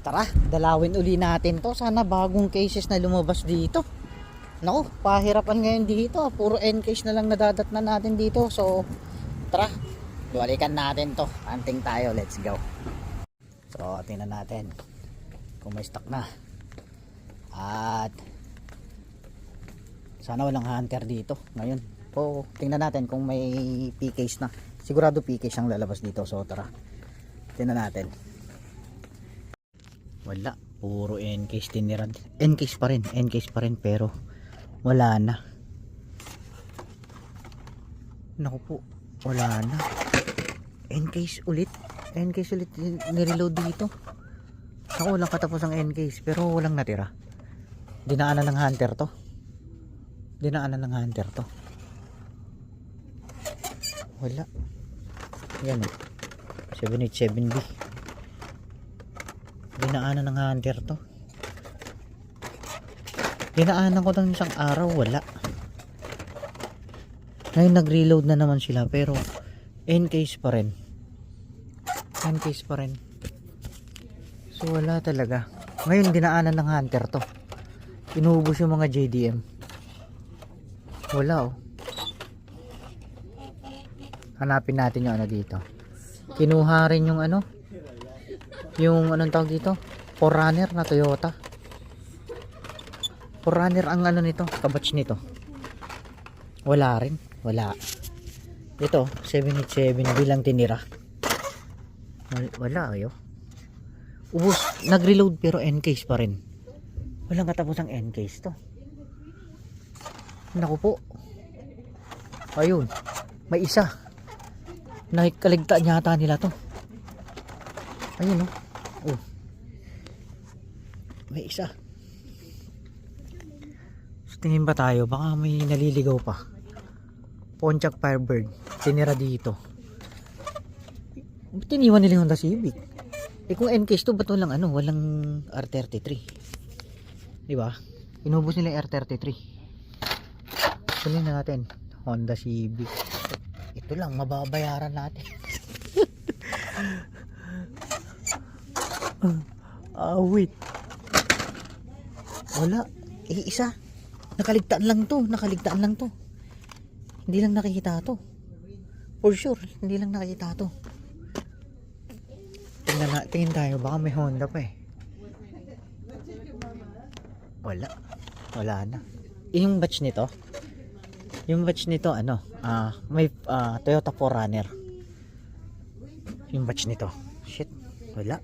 Tara, dalawin uli natin to. Sana bagong cases na lumabas dito. Naku, pahirapan ngayon dito. Puro N case na lang nadadatnan natin dito. So, tara, balikan natin to. Anting tayo, let's go. So, tingnan natin kung may stock na. At sana walang hunter dito ngayon. So, tingnan natin kung may PKs na. Sigurado PKs ang lalabas dito. So, tara, tingnan natin. Wala, puro N-case tiniran. N-case pa rin pero wala na. Naku po, wala na. N-case ulit nireload dito. Ako walang katapos ang N-case pero walang natira. Dinaanan ng hunter to. Wala. Yan eh, 787B. Dinaanan ng hunter to. Dinaanan ko ng isang araw, wala. Ngayon nag-reload na naman sila pero N-case pa rin. So wala talaga. Ngayon dinaanan ng hunter to. Inuubos yung mga JDM. Wala oh. Hanapin natin yung ano dito. Kinuha rin yung ano, yung anong tawag dito, 4Runner na Toyota. 4Runner ang ano nito, kabatch nito. Wala rin, wala. Ito 787 bilang tinira. Wala ayo. Ubus, nag-reload pero N-case pa rin. Walang katapos ang N-case to. Naku po. Ayun, may isa. Nakikaligtaan yata nila to. Ayun oh. Oh. May isa. So, tingin ba tayo? Baka may naliligaw pa. Pontiac Firebird. Tinira dito. Tiniwan nila yung Honda Civic. Eh kung N-case to, ba't walang ano? Walang R33. Diba? Inubos nila yung R33. Sunin na natin. Honda Civic. Ito lang, mababayaran natin. Wait. Wala. Isa. Nakaligtaan lang to. Hindi lang nakikita to. For sure, hindi lang nakikita to. Tingin tayo. Baka may Honda pa eh. Wala na. Yung batch nito. Ano? May Toyota 4Runner. Yung batch nito. Shit. Wala.